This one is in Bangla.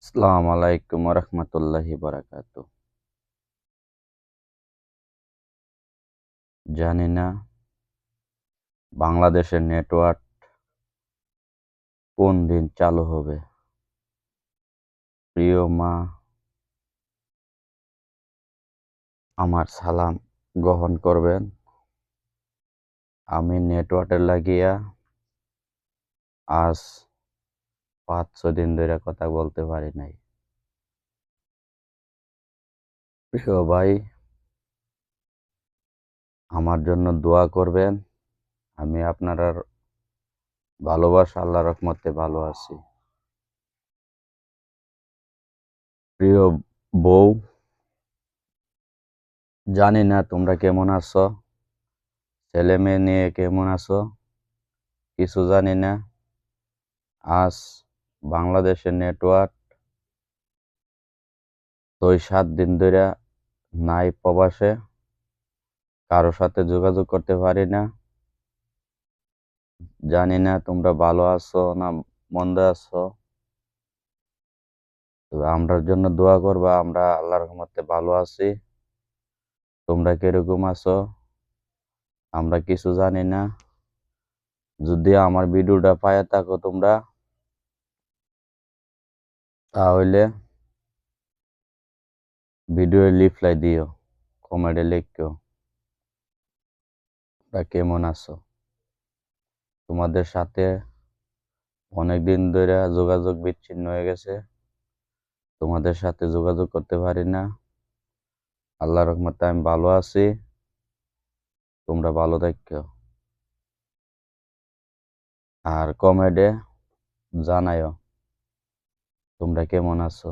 আসসালামু আলাইকুম রহমতুল্লাহি বারাকাতু। জানি না বাংলাদেশের নেটওয়ার্ক কোন দিন চালু হবে। প্রিয় মা, আমার সালাম গ্রহণ করবেন। আমি নেটওয়ার্কের লাগিয়া আজ ৫-৬ দিন ধরে কথা বলতে পারি নাই। প্রিয় ভাই, আমার জন্য দোয়া করবেন। আমি আপনার ভালোবাসা আল্লাহর রহমতে ভালো আছি। প্রিয় বউ, জানি না তোমরা কেমন আছো, ছেলে মেয়ে নিয়ে কেমন আছো, কিছু জানি না। আজ বাংলাদেশের নেটওয়ার্ক ৬-৭ দিন ধরে নাই, প্রবাসে কারো সাথে যোগাযোগ করতে পারি না। জানি না তোমরা ভালো আছো না মন্দ আছো। তবে আমরার জন্য দোয়া করবা। আমরা আল্লাহর রহমতে ভালো আছি। তোমরা কিরকম আছো আমরা কিছু জানি না। যদি আমার ভিডিওটা পায়ে থাকো তোমরা, তাহলে ভিডিও রিপ্লাই দিও, কমেন্টে লিখো তোমরা কেমন আছো। তোমাদের সাথে অনেকদিন ধরে যোগাযোগ বিচ্ছিন্ন হয়ে গেছে। তোমাদের সাথে যোগাযোগ করতে পারি না। আল্লাহর রহমতে আমি ভালো আছি। তোমরা ভালো থাকো। আর কমেন্টে জানাইও তোমরা কেমন আছো।